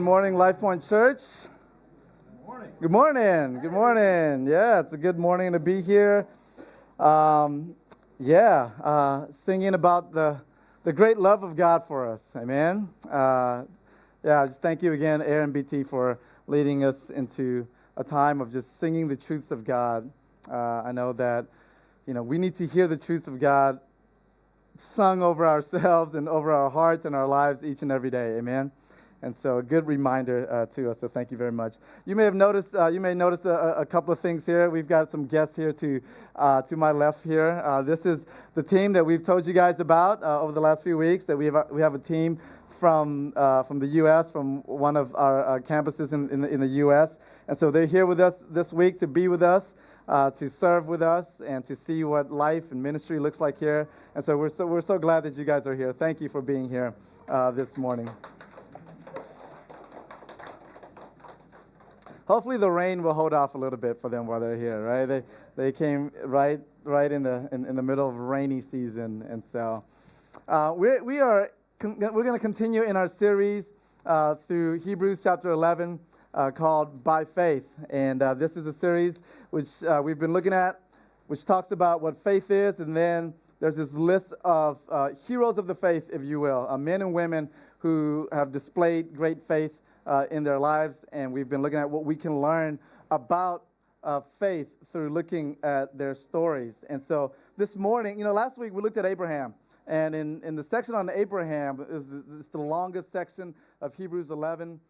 Good morning, Life Point Church. Good morning. Good morning. Good morning. Yeah, it's a good morning to be here. Singing about the great love of God for us. Amen. Just thank you again, Aaron BT, for leading us into a time of just singing the truths of God. I know that, we need to hear the truths of God sung over ourselves and over our hearts and our lives each and every day. Amen. And so a good reminder to us, so thank you very much. You may notice a couple of things here. We've got some guests here to my left here. This is the team that we've told you guys about over the last few weeks, that we have a team from the U.S., from one of our campuses in the U.S. And so they're here with us this week to be with us, to serve with us, and to see what life and ministry looks like here. And so we're so glad that you guys are here. Thank you for being here this morning. Hopefully the rain will hold off a little bit for them while they're here, right? They came right in the middle of rainy season, and so we're going to continue in our series through Hebrews chapter 11 called By Faith, and this is a series which we've been looking at, which talks about what faith is, and then there's this list of heroes of the faith, if you will, men and women who have displayed great faith in their lives, and we've been looking at what we can learn about faith through looking at their stories. And so this morning, last week we looked at Abraham, and in the section on Abraham is the longest section of Hebrews 11.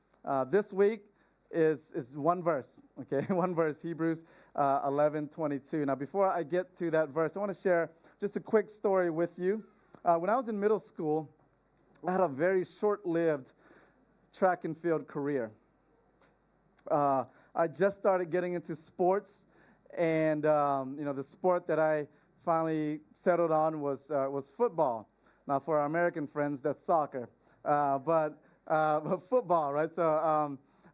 This week is one verse, okay, one verse, Hebrews 11:22. Now, before I get to that verse, I want to share just a quick story with you. When I was in middle school, I had a very short-lived track and field career. I just started getting into sports, and the sport that I finally settled on was football. Now, for our American friends, that's soccer, but football, right? So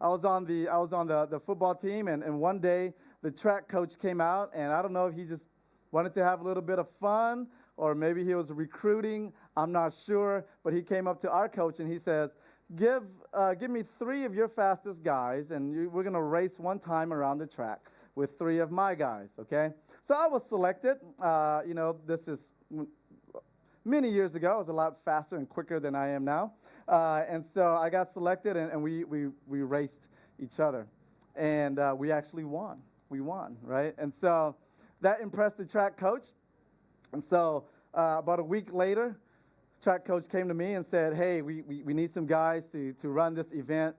I was on the football team, and one day the track coach came out, and I don't know if he just wanted to have a little bit of fun, or maybe he was recruiting. I'm not sure, but he came up to our coach and he says, Give me 3 of your fastest guys, and we're going to race one time around the track with 3 of my guys, okay? So I was selected. This is many years ago. I was a lot faster and quicker than I am now. And so I got selected, and we raced each other. And we actually won. We won, right? And so that impressed the track coach. And so about a week later, track coach came to me and said, "Hey, we need some guys to run this event.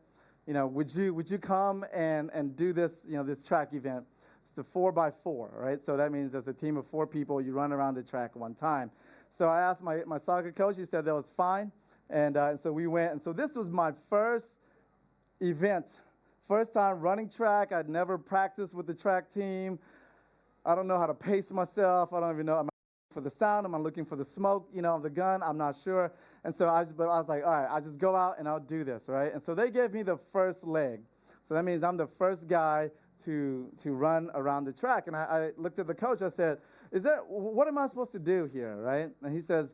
Would you come and do this this track event? It's the 4x4, right? So that means as a team of 4 people, you run around the track one time." So I asked my soccer coach. He said that was fine, and so we went. And so this was my first event, first time running track. I'd never practiced with the track team. I don't know how to pace myself. I don't even know. For the sound, am I looking for the smoke, of the gun? I'm not sure. And so I was like, all right, I'll just go out and I'll do this, right? And so they gave me the first leg. So that means I'm the first guy to run around the track. And I looked at the coach. I said, what am I supposed to do here, right? And he says,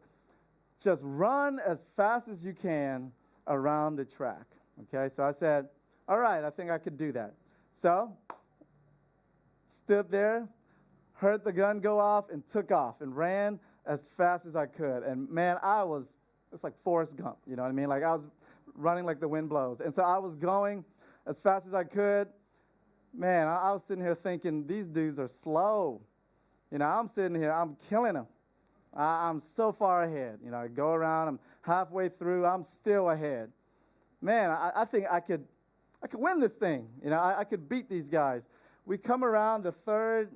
just run as fast as you can around the track, okay? So I said, all right, I think I could do that. So stood there, heard the gun go off, and took off and ran as fast as I could. And man, it's like Forrest Gump, you know what I mean? Like I was running like the wind blows. And so I was going as fast as I could. Man, I was sitting here thinking, these dudes are slow. I'm sitting here, I'm killing them. I'm so far ahead. I go around, I'm halfway through, I'm still ahead. Man, I think I could win this thing. I could beat these guys. We come around the third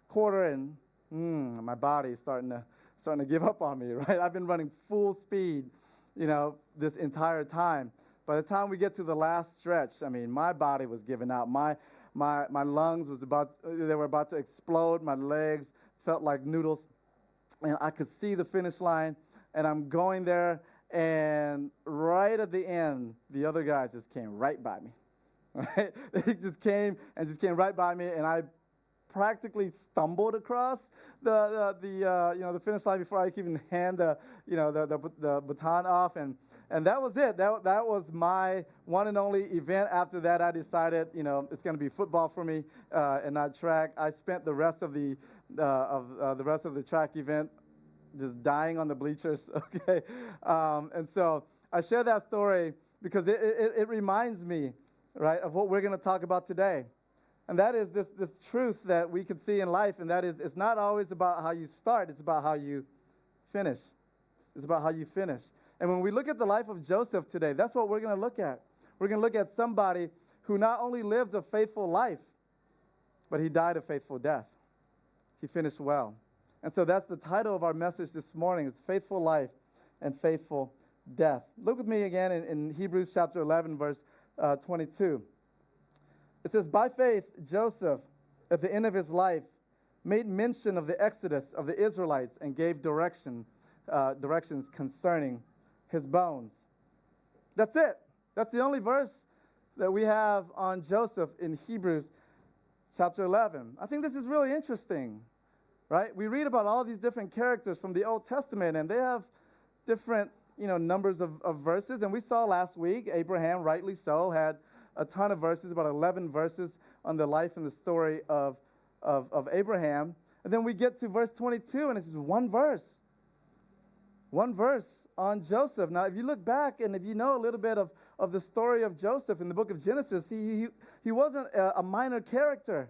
quarter, and my body is starting to give up on me, right? I've been running full speed, this entire time. By the time we get to the last stretch, my body was giving out. My lungs were about to explode. My legs felt like noodles, and I could see the finish line, and I'm going there, and right at the end, the other guys just came right by me, right? They just came right by me, and I practically stumbled across the finish line before I could even hand the baton off, and that was it. That was my one and only event. After that, I decided it's going to be football for me and not track. I spent the rest of the track event just dying on the bleachers. Okay, and so I share that story because it reminds me, right, of what we're going to talk about today. And that is this truth that we can see in life, and that is it's not always about how you start, it's about how you finish. It's about how you finish. And when we look at the life of Joseph today, that's what we're going to look at. We're going to look at somebody who not only lived a faithful life, but he died a faithful death. He finished well. And so that's the title of our message this morning. It's Faithful Life and Faithful Death. Look with me again in Hebrews chapter 11, verse 22. It says, by faith, Joseph, at the end of his life, made mention of the exodus of the Israelites and gave directions concerning his bones. That's it. That's the only verse that we have on Joseph in Hebrews chapter 11. I think this is really interesting, right? We read about all these different characters from the Old Testament, and they have different numbers of verses. And we saw last week, Abraham, rightly so, had a ton of verses, about 11 verses on the life and the story of Abraham. And then we get to verse 22, and this is one verse on Joseph. Now, if you look back and if you know a little bit of the story of Joseph in the book of Genesis, he wasn't a minor character.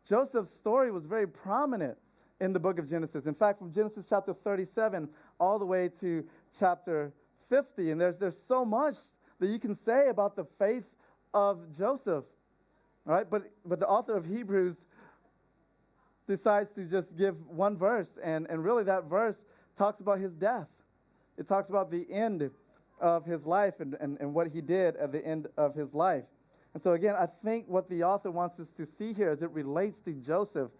Joseph's story was very prominent in the book of Genesis. In fact, from Genesis chapter 37 all the way to chapter 50, and there's so much that you can say about the faith of Joseph, all right? But the author of Hebrews decides to just give one verse, and really that verse talks about his death. It talks about the end of his life and what he did at the end of his life. And so again, I think what the author wants us to see here as it relates to Joseph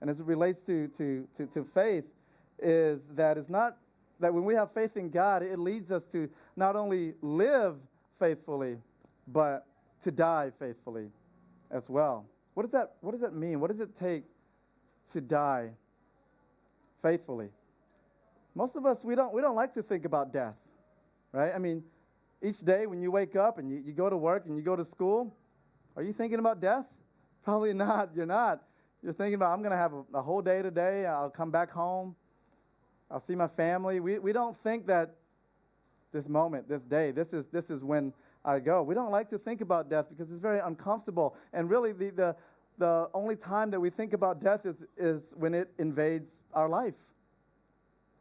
and as it relates to faith is that it's not that when we have faith in God, it leads us to not only live faithfully, but to die faithfully as well. What does that mean? What does it take to die faithfully? Most of us, we don't like to think about death, right? I mean, each day when you wake up and you go to work and you go to school, are you thinking about death? Probably not. You're not. You're thinking about, I'm going to have a whole day today. I'll come back home. I'll see my family. We don't think that this moment, this day, this is when I go. We don't like to think about death because it's very uncomfortable. And really, the only time that we think about death is when it invades our life.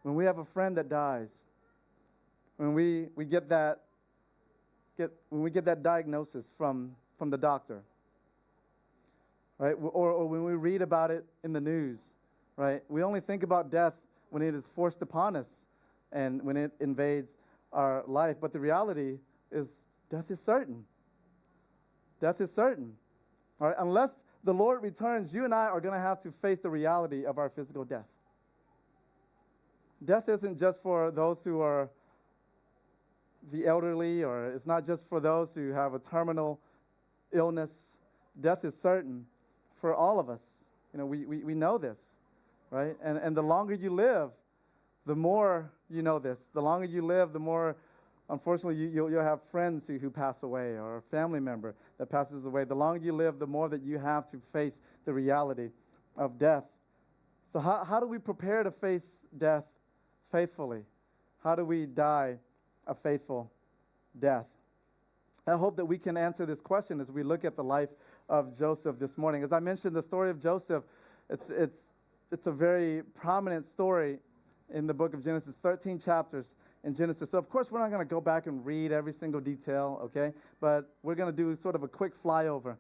When we have a friend that dies. When we get that diagnosis from the doctor. Right? Or when we read about it in the news. Right? We only think about death when it is forced upon us and when it invades our life. But the reality is death is certain. Death is certain. All right? Unless the Lord returns, you and I are going to have to face the reality of our physical death. Death isn't just for those who are the elderly, or it's not just for those who have a terminal illness. Death is certain for all of us. We know this, right? And the longer you live, the more you know this. The longer you live, the more, unfortunately, you'll have friends who pass away or a family member that passes away. The longer you live, the more that you have to face the reality of death. So how do we prepare to face death faithfully? How do we die a faithful death? I hope that we can answer this question as we look at the life of Joseph this morning. As I mentioned, the story of Joseph, it's a very prominent story in the book of Genesis, 13 chapters in Genesis. So, of course, we're not going to go back and read every single detail, okay? But we're going to do sort of a quick flyover,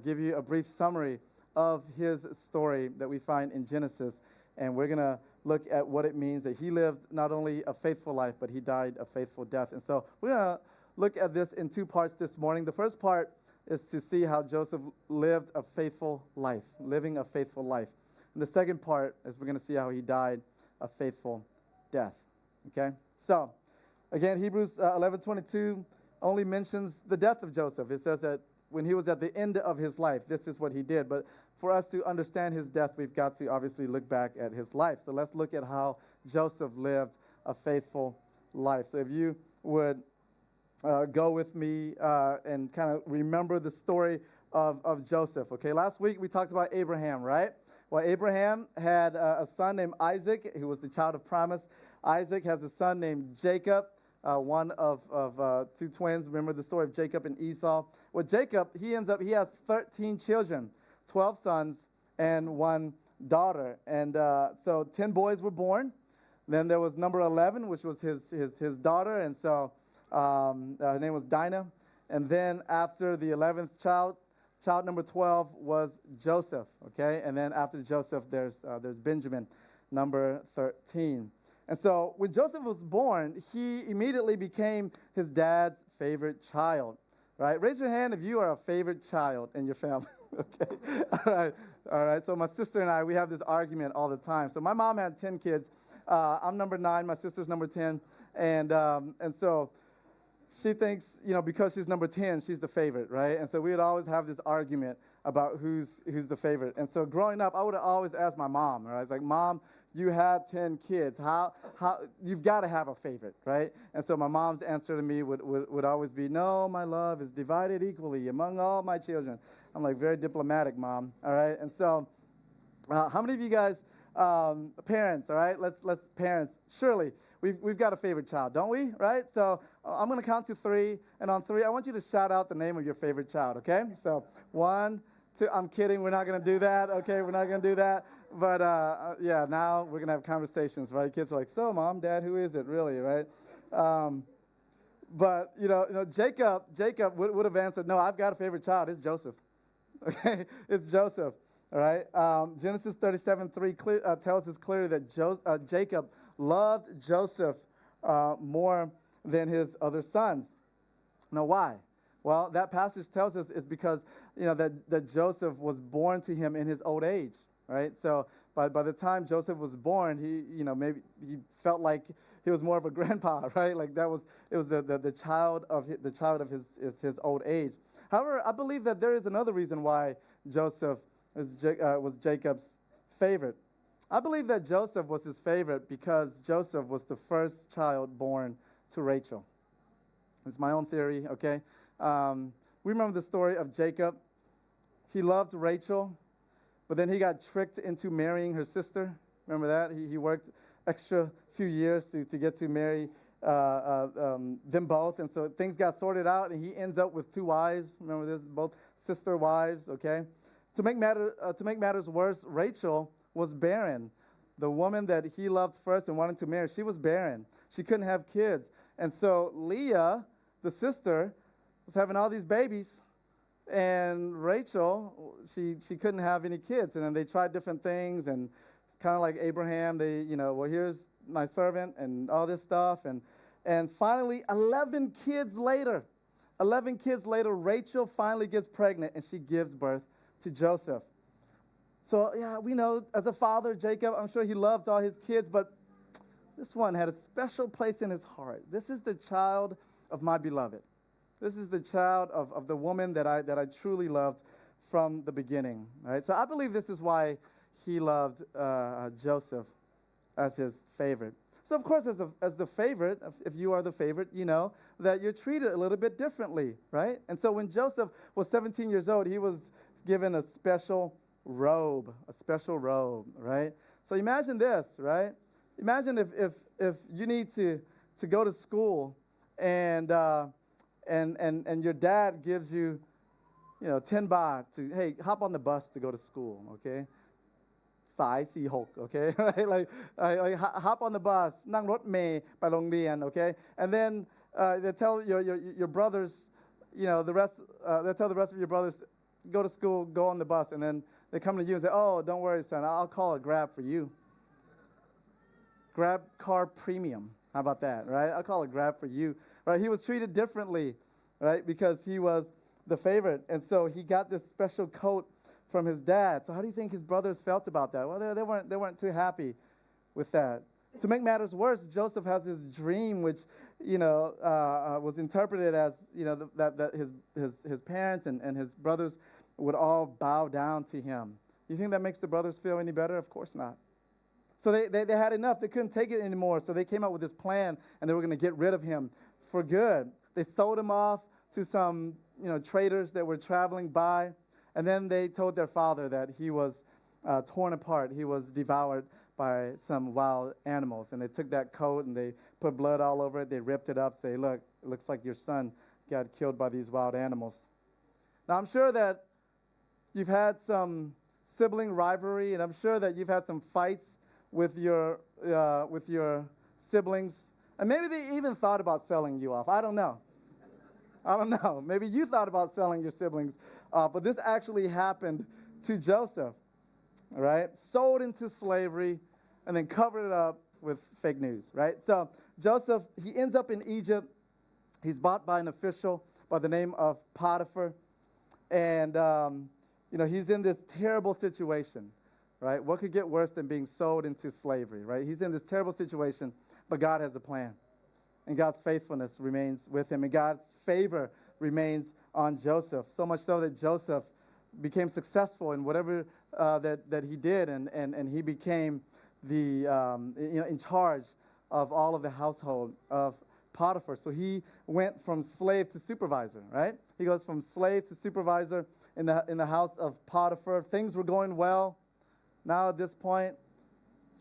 give you a brief summary of his story that we find in Genesis. And we're going to look at what it means that he lived not only a faithful life, but he died a faithful death. And so we're going to look at this in two parts this morning. The first part is to see how Joseph lived a faithful life, living a faithful life. And the second part is we're going to see how he died a faithful death. Okay? So, again, Hebrews 11:22 only mentions the death of Joseph. It says that when he was at the end of his life, this is what he did. But for us to understand his death, we've got to obviously look back at his life. So let's look at how Joseph lived a faithful life. So if you would go with me and kind of remember the story of Joseph. Okay, last week we talked about Abraham, right? Well, Abraham had a son named Isaac, who was the child of promise. Isaac has a son named Jacob, one of two twins. Remember the story of Jacob and Esau? Well, Jacob, he has 13 children, 12 sons and one daughter. And so 10 boys were born. Then there was number 11, which was his daughter. And so her name was Dinah. And then after the 11th child number 12 was Joseph, okay? And then after Joseph, there's Benjamin, number 13. And so when Joseph was born, he immediately became his dad's favorite child, right? Raise your hand if you are a favorite child in your family, okay? All right. So my sister and I, we have this argument all the time. So my mom had 10 kids. I'm number 9. My sister's number 10. And so she thinks, because she's number 10, she's the favorite, right? And so we would always have this argument about who's the favorite. And so growing up, I would have always asked my mom, right? I was like, Mom, you had 10 kids. How you've got to have a favorite, right? And so my mom's answer to me would always be, no, my love is divided equally among all my children. I'm like, very diplomatic, Mom, all right? And so how many of you guys, parents, all right? Let's parents, surely we've got a favorite child, don't we, right? So I'm going to count to 3, and on 3, I want you to shout out the name of your favorite child, okay? So 1, 2, I'm kidding, we're not going to do that, okay? We're not going to do that. But, yeah, now we're going to have conversations, right? Kids are like, so, Mom, Dad, who is it really, right? But, Jacob would have answered, no, I've got a favorite child. It's Joseph, okay? It's Joseph, all right? Genesis 37:3 tells us clearly that Jacob loved Joseph more than his other sons. Now, why? Well, that passage tells us is because, that Joseph was born to him in his old age. Right, so by the time Joseph was born, maybe he felt like he was more of a grandpa, right? Like it was the child of his old age. However, I believe that there is another reason why Joseph was Jacob's favorite. I believe that Joseph was his favorite because Joseph was the first child born to Rachel. It's my own theory. Okay, we remember the story of Jacob. He loved Rachel. But then he got tricked into marrying her sister. Remember that? He worked extra few years to get to marry them both. And so things got sorted out, and he ends up with 2 wives. Remember this? Both sister wives, okay? To make matters worse, Rachel was barren. The woman that he loved first and wanted to marry, she was barren. She couldn't have kids. And so Leah, the sister, was having all these babies. And Rachel, she couldn't have any kids. And then they tried different things, and it's kind of like Abraham. They, well, here's my servant and all this stuff. And finally, 11 kids later, Rachel finally gets pregnant, and she gives birth to Joseph. So, yeah, we know as a father, Jacob, I'm sure he loved all his kids, but this one had a special place in his heart. This is the child of my beloved. This is the child of the woman that I truly loved from the beginning. Right? So I believe this is why he loved Joseph as his favorite. So of course, as the favorite, if you are the favorite, you know that you're treated a little bit differently, right? And so when Joseph was 17 years old, he was given a special robe, right? So imagine this, right? Imagine if you need to go to school and your dad gives you, 10 baht to, hey, hop on the bus to go to school, okay? สาย46, okay? Right? Like hop on the bus, นั่งรถเมล์ไปโรงเรียน, okay? And then they tell your brothers, they tell the rest of your brothers, go to school, go on the bus, and then they come to you and say, oh, don't worry, son, I'll call a Grab for you. Grab car premium. How about that, right? I'll call a Grab for you. Right? He was treated differently, right? Because he was the favorite. And so he got this special coat from his dad. So how do you think his brothers felt about that? Well, they weren't too happy with that. To make matters worse, Joseph has this dream, which, was interpreted as, that his parents and his brothers would all bow down to him. You think that makes the brothers feel any better? Of course not. So they had enough. They couldn't take it anymore. So they came up with this plan, and they were going to get rid of him for good. They sold him off to some, traders that were traveling by, and then they told their father that he was torn apart. He was devoured by some wild animals. And they took that coat and they put blood all over it. They ripped it up, say, look, it looks like your son got killed by these wild animals. Now, I'm sure that you've had some sibling rivalry, and I'm sure that you've had some fights with your siblings. And maybe they even thought about selling you off. I don't know. Maybe you thought about selling your siblings off. But this actually happened to Joseph. All right, sold into slavery, and then covered it up with fake news, right? So Joseph, he ends up in Egypt. He's bought by an official by the name of Potiphar, and he's in this terrible situation, right? What could get worse than being sold into slavery, right? He's in this terrible situation, but God has a plan, and God's faithfulness remains with him, and God's favor remains on Joseph, so much so that Joseph became successful in whatever that he did, and he became the in charge of all of the household of Potiphar. So he went from slave to supervisor, right? He goes from slave to supervisor in the house of Potiphar. Things were going well. Now at this point,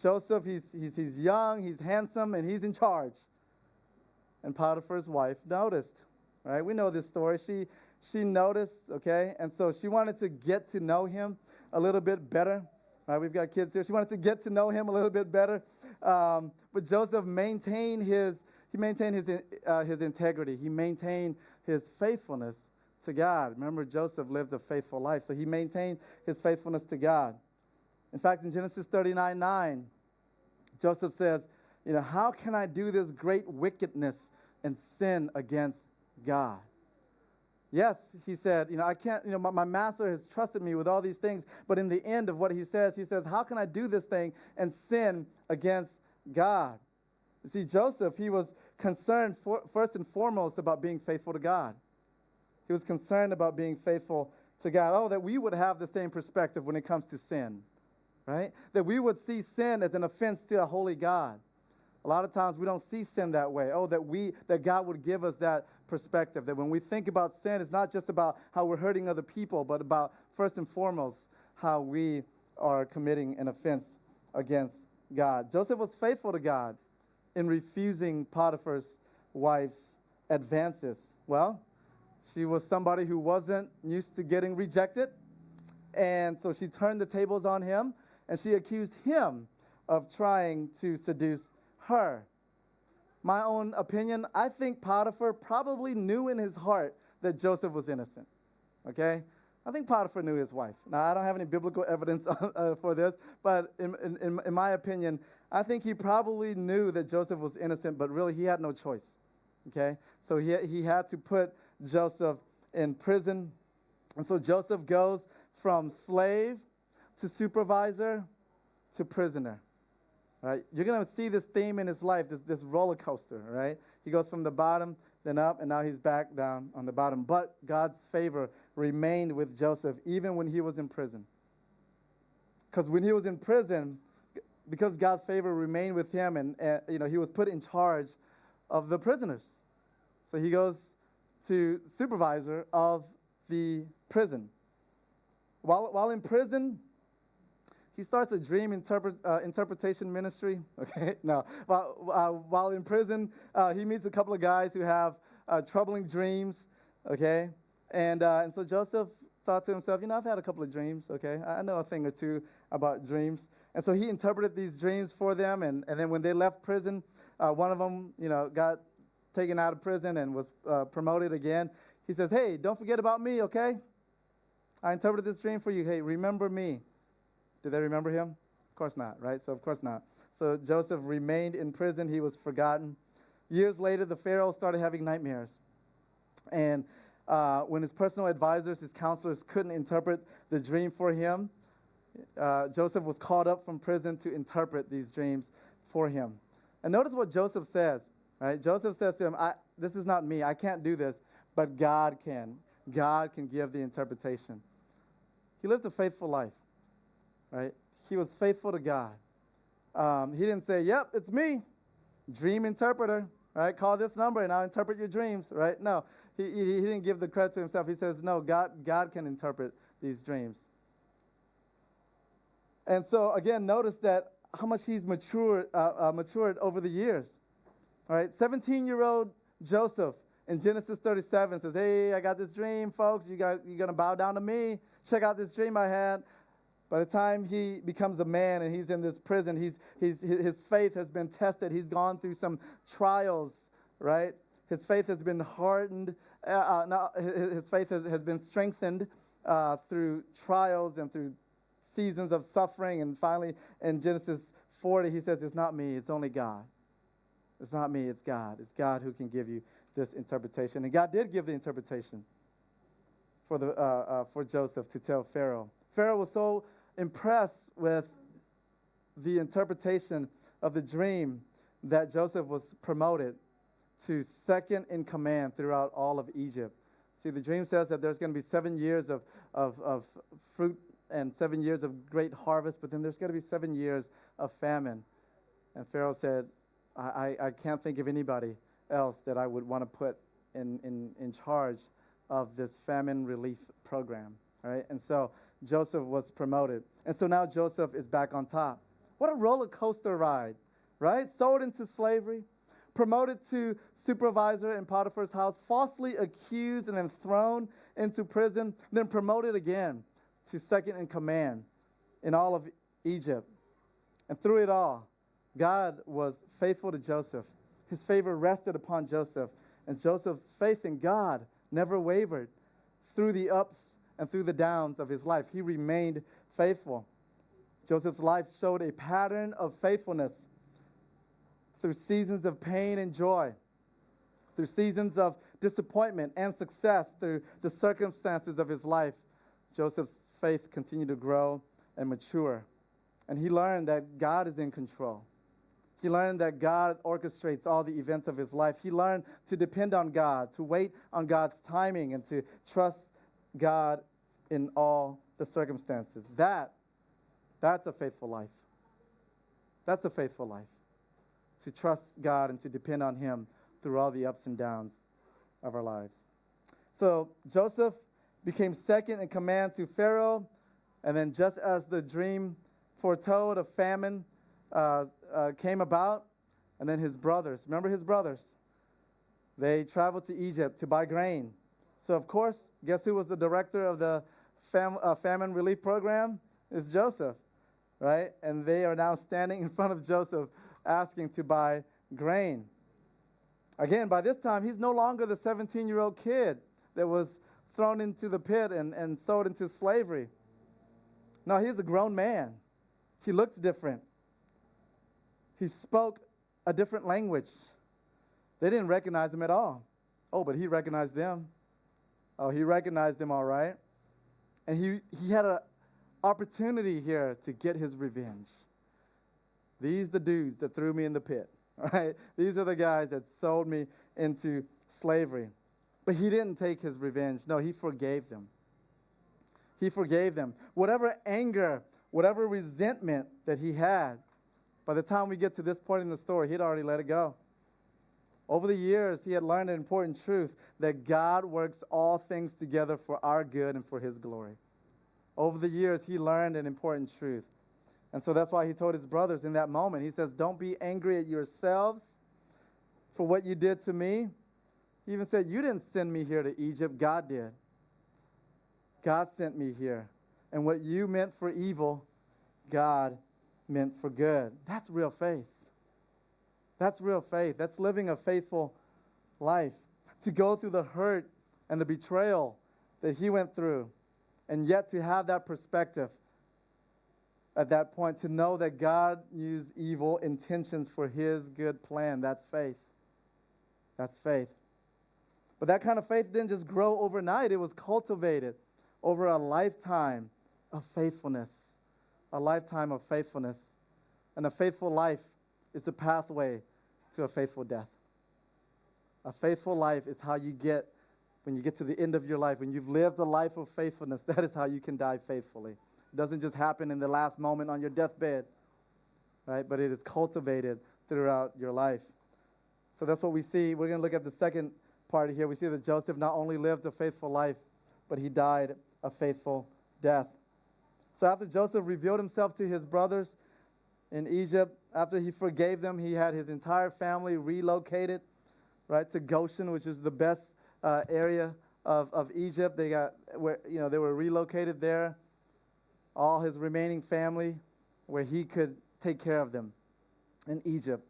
Joseph, he's young, he's handsome, and he's in charge. And Potiphar's wife noticed, right? We know this story. She noticed, okay? And so she wanted to get to know him a little bit better. Right? We've got kids here. She wanted to get to know him a little bit better. But Joseph maintained his integrity. He maintained his faithfulness to God. Remember, Joseph lived a faithful life, so he maintained his faithfulness to God. In fact, in Genesis 39:9, Joseph says, how can I do this great wickedness and sin against God? Yes, he said, I can't, my master has trusted me with all these things. But in the end of what he says, how can I do this thing and sin against God? You see, Joseph, he was concerned first and foremost about being faithful to God. He was concerned about being faithful to God. Oh, that we would have the same perspective when it comes to sin, right? That we would see sin as an offense to a holy God. A lot of times we don't see sin that way. Oh, that God would give us that perspective, that when we think about sin, it's not just about how we're hurting other people, but about, first and foremost, how we are committing an offense against God. Joseph was faithful to God in refusing Potiphar's wife's advances. Well, she was somebody who wasn't used to getting rejected, and so she turned the tables on him, and she accused him of trying to seduce her. My own opinion, I think Potiphar probably knew in his heart that Joseph was innocent. Okay? I think Potiphar knew his wife. Now, I don't have any biblical evidence for this, but in my opinion, I think he probably knew that Joseph was innocent, but really he had no choice. Okay? So he had to put Joseph in prison. And so Joseph goes from slave to supervisor to prisoner. Right? You're going to see this theme in his life, this roller coaster, right? He goes from the bottom, then up, and now he's back down on the bottom. But God's favor remained with Joseph even when he was in prison. Because when he was in prison, because God's favor remained with him, and he was put in charge of the prisoners. So he goes to supervisor of the prison. While in prison, he starts a dream interpretation ministry. Okay, no. While in prison, he meets a couple of guys who have troubling dreams. Okay, and so Joseph thought to himself, I've had a couple of dreams. Okay, I know a thing or two about dreams. And so he interpreted these dreams for them. And then when they left prison, one of them, got taken out of prison and was promoted again. He says, "Hey, don't forget about me. Okay, I interpreted this dream for you. Hey, remember me." Did they remember him? Of course not, right? So of course not. So Joseph remained in prison. He was forgotten. Years later, the Pharaoh started having nightmares. And when his personal advisors, his counselors, couldn't interpret the dream for him, Joseph was called up from prison to interpret these dreams for him. And notice what Joseph says, right? Joseph says to him, this is not me. I can't do this, but God can. God can give the interpretation. He lived a faithful life, right? He was faithful to God. He didn't say, yep, it's me, dream interpreter, right? Call this number and I'll interpret your dreams, right? No, he didn't give the credit to himself. He says, no, God can interpret these dreams. And so, again, notice that how much he's matured over the years. All right, 17-year-old Joseph in Genesis 37 says, hey, I got this dream, folks. You're going to bow down to me. Check out this dream I had. By the time he becomes a man and he's in this prison, his faith has been tested. He's gone through some trials, right? His faith has been hardened. His faith has been strengthened through trials and through seasons of suffering. And finally, in Genesis 40, he says, it's not me, it's only God. It's not me, it's God. It's God who can give you this interpretation. And God did give the interpretation for Joseph to tell Pharaoh. Pharaoh was so impressed with the interpretation of the dream that Joseph was promoted to second in command throughout all of Egypt. See, the dream says that there's going to be 7 years of fruit and 7 years of great harvest, but then there's going to be 7 years of famine. And Pharaoh said, I can't think of anybody else that I would want to put in charge of this famine relief program. All right? And so Joseph was promoted. And so now Joseph is back on top. What a roller coaster ride, right? Sold into slavery, promoted to supervisor in Potiphar's house, falsely accused and then thrown into prison, then promoted again to second in command in all of Egypt. And through it all, God was faithful to Joseph. His favor rested upon Joseph, and Joseph's faith in God never wavered through the ups and through the downs of his life. He remained faithful. Joseph's life showed a pattern of faithfulness through seasons of pain and joy, through seasons of disappointment and success, through the circumstances of his life. Joseph's faith continued to grow and mature. And he learned that God is in control. He learned that God orchestrates all the events of his life. He learned to depend on God, to wait on God's timing, and to trust God in all the circumstances. That's a faithful life. That's a faithful life. To trust God and to depend on him through all the ups and downs of our lives. So Joseph became second in command to Pharaoh, and then just as the dream foretold, a famine came about, and then his brothers, remember his brothers? They traveled to Egypt to buy grain. So, of course, guess who was the director of the famine relief program? It's Joseph, right? And they are now standing in front of Joseph asking to buy grain. Again, by this time, he's no longer the 17-year-old kid that was thrown into the pit and sold into slavery. No, he's a grown man. He looks different. He spoke a different language. They didn't recognize him at all. Oh, but he recognized them. Oh, he recognized them all right. And he had an opportunity here to get his revenge. These the dudes that threw me in the pit, right? These are the guys that sold me into slavery. But he didn't take his revenge. No, he forgave them. He forgave them. Whatever anger, whatever resentment that he had, by the time we get to this point in the story, he'd already let it go. Over the years, he had learned an important truth that God works all things together for our good and for his glory. Over the years, he learned an important truth. And so that's why he told his brothers in that moment, he says, don't be angry at yourselves for what you did to me. He even said, you didn't send me here to Egypt, God did. God sent me here. And what you meant for evil, God meant for good. That's real faith. That's real faith. That's living a faithful life. To go through the hurt and the betrayal that he went through, and yet to have that perspective at that point, to know that God used evil intentions for his good plan. That's faith. That's faith. But that kind of faith didn't just grow overnight. It was cultivated over a lifetime of faithfulness. A lifetime of faithfulness. And a faithful life is the pathway to a faithful death. A faithful life is how you get, when you get to the end of your life, when you've lived a life of faithfulness, that is how you can die faithfully. It doesn't just happen in the last moment on your deathbed, right? But it is cultivated throughout your life. So that's what we see. We're going to look at the second part here. We see that Joseph not only lived a faithful life, but he died a faithful death. So after Joseph revealed himself to his brothers in Egypt, after he forgave them, he had his entire family relocated, right, to Goshen, which is the best area of Egypt. They were relocated there. All his remaining family, where he could take care of them in Egypt.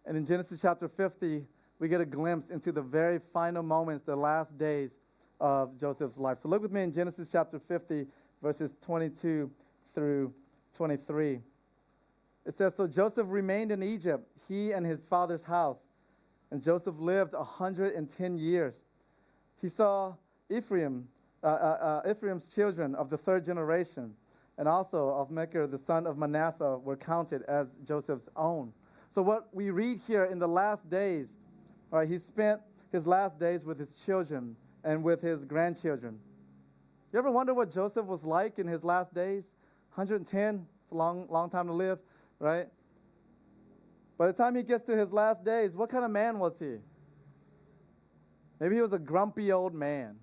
And in Genesis chapter 50, we get a glimpse into the very final moments, the last days of Joseph's life. So look with me in Genesis chapter 50, verses 22 through 23. It says, "So Joseph remained in Egypt, he and his father's house. And Joseph lived 110 years. He saw Ephraim's children of the third generation, and also of Machir, the son of Manasseh, were counted as Joseph's own." So what we read here in the last days, all right, he spent his last days with his children and with his grandchildren. You ever wonder what Joseph was like in his last days? 110, it's a long time to live, right? By the time he gets to his last days, what kind of man was he? Maybe he was a grumpy old man,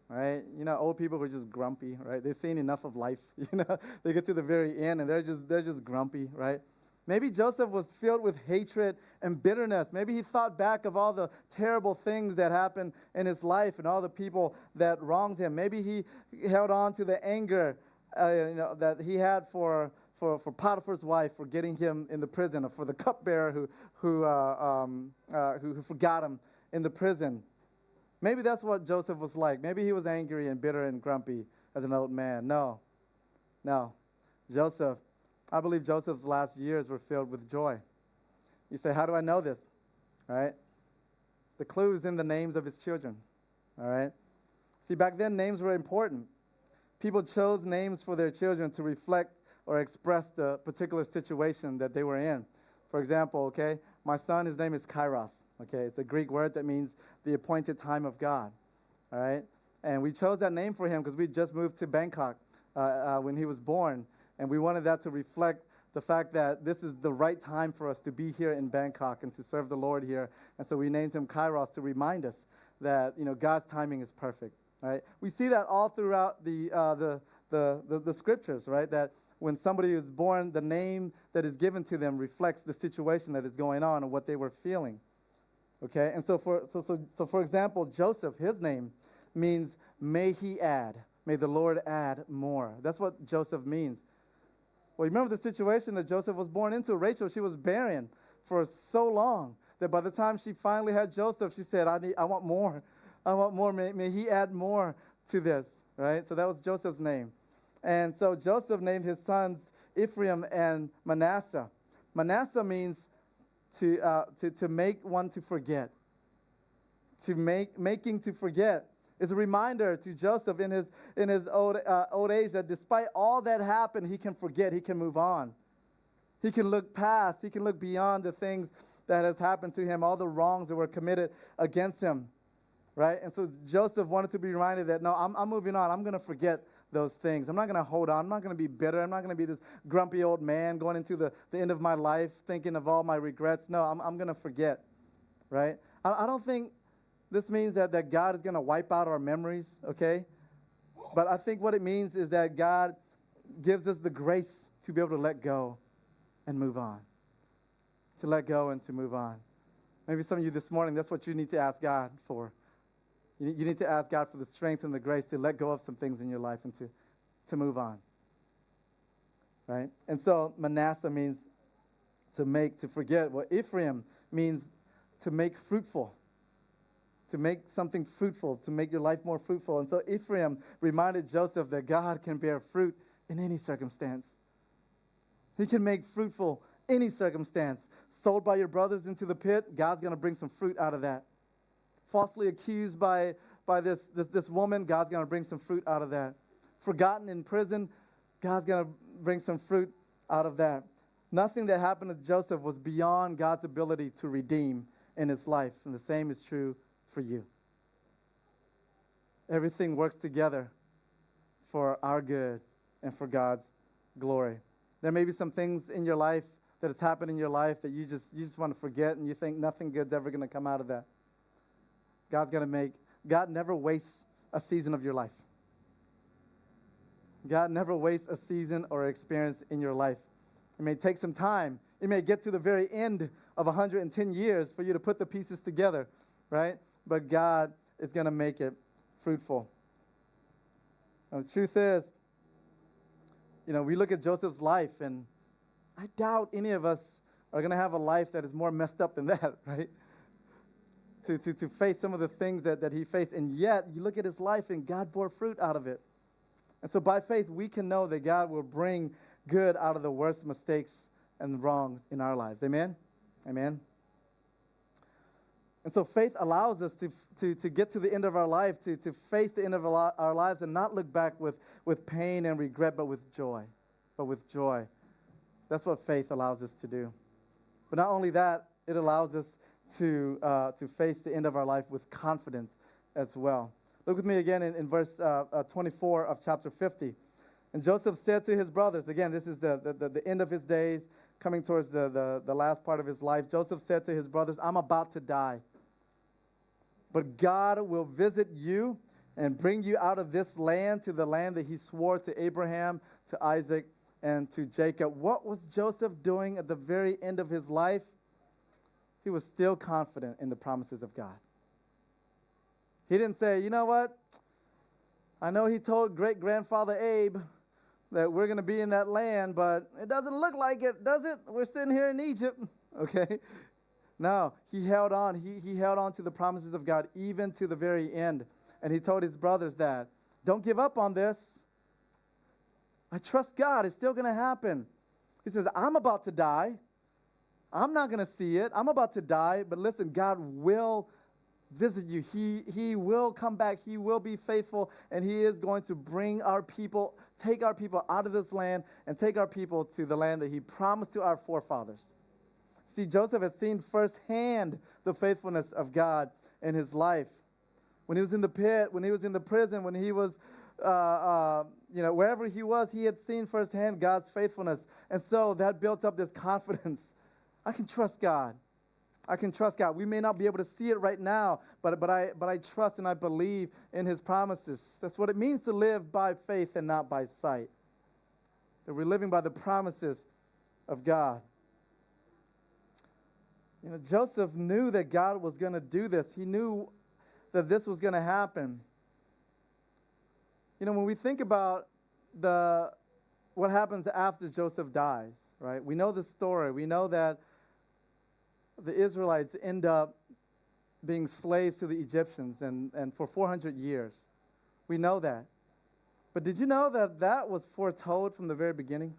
right? You know, old people were just grumpy, right? They've seen enough of life, you know. They get to the very end and they're just grumpy, right? Maybe Joseph was filled with hatred and bitterness. Maybe he thought back of all the terrible things that happened in his life and all the people that wronged him. Maybe he held on to the anger that he had for Potiphar's wife for getting him in the prison, or for the cupbearer who forgot him in the prison. Maybe that's what Joseph was like. Maybe he was angry and bitter and grumpy as an old man. No. I believe Joseph's last years were filled with joy. You say, how do I know this? All right? The clue is in the names of his children. All right? See, back then, names were important. People chose names for their children to reflect or express the particular situation that they were in. For example, okay, my son, his name is Kairos. Okay, it's a Greek word that means the appointed time of God. All right? And we chose that name for him because we just moved to Bangkok when he was born. And we wanted that to reflect the fact that this is the right time for us to be here in Bangkok and to serve the Lord here. And so we named him Kairos to remind us that, you know, God's timing is perfect, right? We see that all throughout the scriptures, right? That when somebody is born, the name that is given to them reflects the situation that is going on and what they were feeling, okay? And so for example, Joseph, his name means may he add, may the Lord add more. That's what Joseph means. Well, you remember the situation that Joseph was born into. Rachel, she was barren for so long that by the time she finally had Joseph, she said, I want more. I want more. May he add more to this, right? So that was Joseph's name. And so Joseph named his sons Ephraim and Manasseh. Manasseh means to make one to forget. Making to forget. It's a reminder to Joseph in his old age that despite all that happened, he can forget, he can move on. He can look past, he can look beyond the things that has happened to him, all the wrongs that were committed against him, right? And so Joseph wanted to be reminded that, no, I'm moving on. I'm going to forget those things. I'm not going to hold on. I'm not going to be bitter. I'm not going to be this grumpy old man going into the end of my life thinking of all my regrets. No, I'm going to forget, right? I don't think this means that God is going to wipe out our memories, okay? But I think what it means is that God gives us the grace to be able to let go and move on. To let go and to move on. Maybe some of you this morning, that's what you need to ask God for. You need to ask God for the strength and the grace to let go of some things in your life and to move on. Right? And so Manasseh means to forget. Well, Ephraim means to make fruitful. To make something fruitful, to make your life more fruitful. And so Ephraim reminded Joseph that God can bear fruit in any circumstance. He can make fruitful any circumstance. Sold by your brothers into the pit, God's going to bring some fruit out of that. Falsely accused by this woman, God's going to bring some fruit out of that. Forgotten in prison, God's going to bring some fruit out of that. Nothing that happened to Joseph was beyond God's ability to redeem in his life. And the same is true for you. Everything works together for our good and for God's glory. There may be some things in your life that has happened in your life that you just want to forget, and you think nothing good's ever going to come out of that. God never wastes a season of your life. God never wastes a season or experience in your life. It may take some time. It may get to the very end of 110 years for you to put the pieces together, right? But God is going to make it fruitful. And the truth is, we look at Joseph's life, and I doubt any of us are going to have a life that is more messed up than that, right? To face some of the things that he faced. And yet, you look at his life, and God bore fruit out of it. And so by faith, we can know that God will bring good out of the worst mistakes and wrongs in our lives. Amen? Amen? And so faith allows us to get to the end of our life, to face the end of our lives and not look back with pain and regret, but with joy. That's what faith allows us to do. But not only that, it allows us to face the end of our life with confidence as well. Look with me again in verse 24 of chapter 50. And Joseph said to his brothers, again, this is the end of his days, coming towards the last part of his life. Joseph said to his brothers, I'm about to die. But God will visit you and bring you out of this land to the land that he swore to Abraham, to Isaac, and to Jacob. What was Joseph doing at the very end of his life? He was still confident in the promises of God. He didn't say, you know what? I know he told great-grandfather Abe that we're going to be in that land, but it doesn't look like it, does it? We're sitting here in Egypt, okay? No, he held on. He held on to the promises of God even to the very end. And he told his brothers that, don't give up on this. I trust God. It's still going to happen. He says, I'm about to die. I'm not going to see it. I'm about to die. But listen, God will visit you. He will come back. He will be faithful. And he is going to bring our people, take our people out of this land and take our people to the land that he promised to our forefathers. See, Joseph had seen firsthand the faithfulness of God in his life. When he was in the pit, when he was in the prison, when he was, wherever he was, he had seen firsthand God's faithfulness. And so that built up this confidence. I can trust God. I can trust God. We may not be able to see it right now, but I trust and I believe in his promises. That's what it means to live by faith and not by sight. That we're living by the promises of God. Joseph knew that God was going to do this. He knew that this was going to happen. When we think about what happens after Joseph dies, right? We know the story. We know that the Israelites end up being slaves to the Egyptians and for 400 years. We know that. But did you know that was foretold from the very beginning?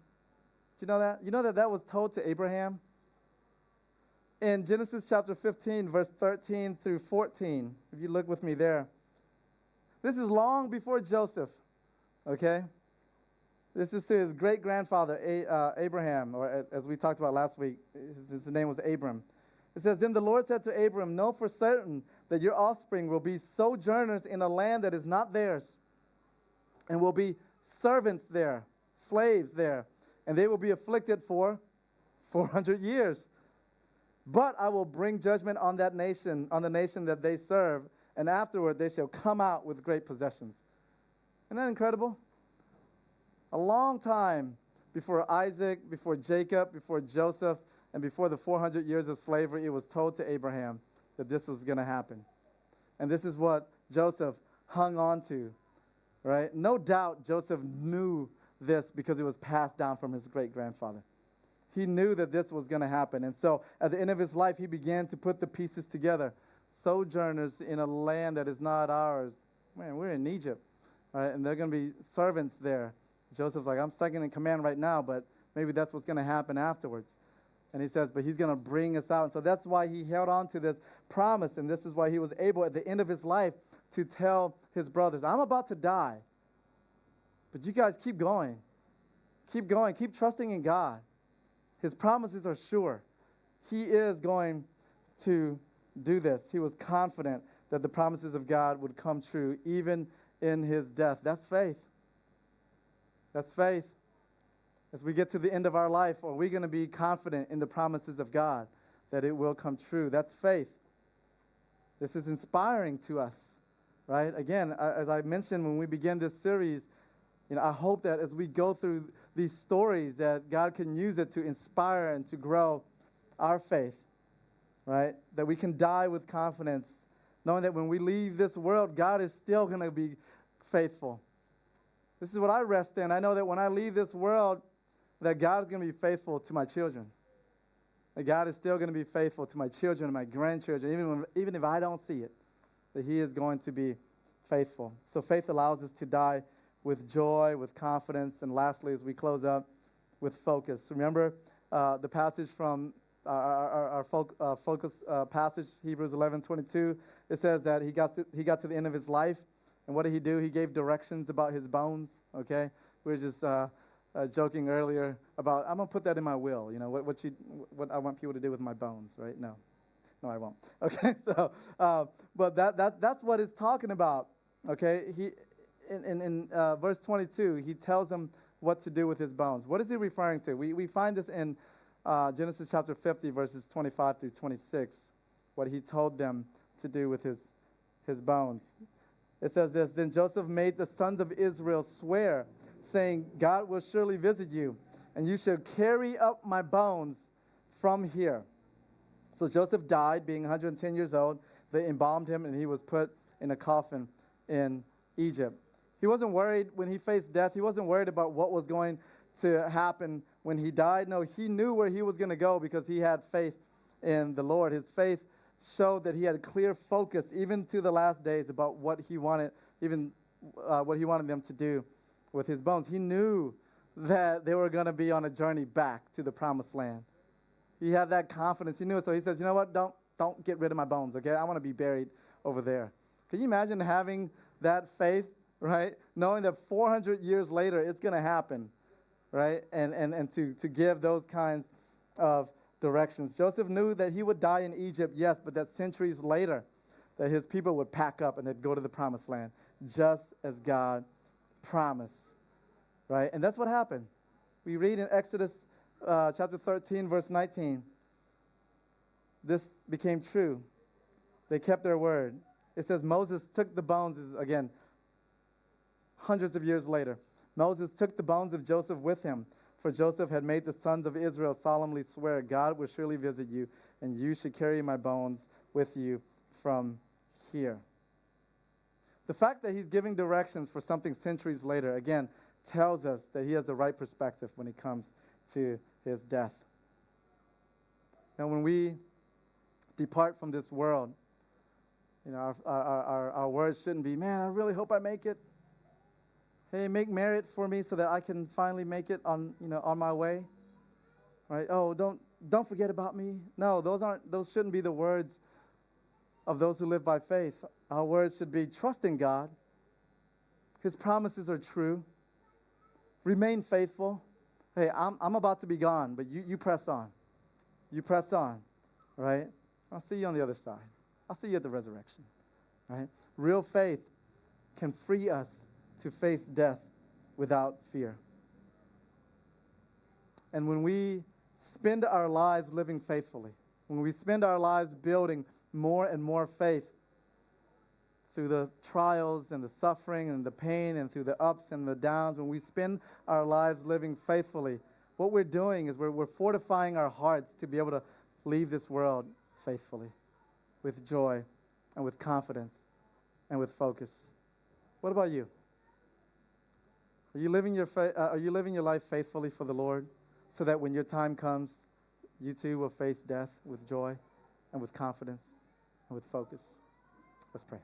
Did you know that? You know that was told to Abraham? In Genesis chapter 15, verse 13 through 14, if you look with me there, this is long before Joseph, okay? This is to his great-grandfather, Abraham, or as we talked about last week, his name was Abram. It says, Then the Lord said to Abram, Know for certain that your offspring will be sojourners in a land that is not theirs, and will be servants there, slaves there, and they will be afflicted for 400 years. But I will bring judgment on that nation, on the nation that they serve, and afterward they shall come out with great possessions. Isn't that incredible? A long time before Isaac, before Jacob, before Joseph, and before the 400 years of slavery, it was told to Abraham that this was going to happen. And this is what Joseph hung on to, right? No doubt Joseph knew this because it was passed down from his great-grandfather. He knew that this was going to happen. And so at the end of his life, he began to put the pieces together. Sojourners in a land that is not ours. Man, we're in Egypt, right? And they're going to be servants there. Joseph's like, I'm second in command right now, but maybe that's what's going to happen afterwards. And he says, but he's going to bring us out. And so that's why he held on to this promise. And this is why he was able at the end of his life to tell his brothers, I'm about to die. But you guys keep going. Keep going. Keep trusting in God. His promises are sure. He is going to do this. He was confident that the promises of God would come true even in his death. That's faith. That's faith. As we get to the end of our life, are we going to be confident in the promises of God that it will come true? That's faith. This is inspiring to us, right? Again, as I mentioned when we began this series, I hope that as we go through these stories that God can use it to inspire and to grow our faith, right? That we can die with confidence, knowing that when we leave this world, God is still going to be faithful. This is what I rest in. I know that when I leave this world, that God is going to be faithful to my children. That God is still going to be faithful to my children and my grandchildren, even if I don't see it, that he is going to be faithful. So faith allows us to die with joy, with confidence, and lastly, as we close up, with focus. Remember the passage from our focus passage, Hebrews 11:22. It says that he got to the end of his life, and what did he do? He gave directions about his bones. Okay, we were just joking earlier about I'm gonna put that in my will. What I want people to do with my bones, right? No, I won't. Okay, so but that's what it's talking about. Okay, he in verse 22 he tells them what to do with his bones. What is he referring to? We find this in Genesis chapter 50, verses 25 through 26, what he told them to do with his bones. It says this, then Joseph made the sons of Israel swear, saying, God will surely visit you, and you shall carry up my bones from here. So Joseph died, being 110 years old. They embalmed him, and he was put in a coffin in Egypt. He wasn't worried when he faced death. He wasn't worried about what was going to happen when he died. No, he knew where he was going to go because he had faith in the Lord. His faith showed that he had a clear focus, even to the last days, about what he wanted, what he wanted them to do with his bones. He knew that they were going to be on a journey back to the promised land. He had that confidence. He knew it. So he says, you know what? Don't get rid of my bones, okay? I want to be buried over there. Can you imagine having that faith, right? Knowing that 400 years later it's going to happen, right? And to give those kinds of directions. Joseph knew that he would die in Egypt, yes, but that centuries later that his people would pack up and they'd go to the promised land, just as God promised, right? And that's what happened. We read in Exodus chapter 13, verse 19, this became true. They kept their word. It says Moses took the bones, again, hundreds of years later. Moses took the bones of Joseph with him, for Joseph had made the sons of Israel solemnly swear, God will surely visit you, and you should carry my bones with you from here. The fact that he's giving directions for something centuries later, again, tells us that he has the right perspective when it comes to his death. Now, when we depart from this world, our words shouldn't be, man, I really hope I make it. Hey, make merit for me so that I can finally make it on my way. Right? Oh, don't forget about me. No, those shouldn't be the words of those who live by faith. Our words should be trust in God. His promises are true. Remain faithful. Hey, I'm about to be gone, but you press on. You press on, right? I'll see you on the other side. I'll see you at the resurrection, right? Real faith can free us to face death without fear. And when we spend our lives living faithfully, when we spend our lives building more and more faith through the trials and the suffering and the pain and through the ups and the downs, when we spend our lives living faithfully, what we're doing is we're fortifying our hearts to be able to leave this world faithfully, with joy and with confidence and with focus. What about you? Are you living your life faithfully for the Lord so that when your time comes, you too will face death with joy and with confidence and with focus? Let's pray.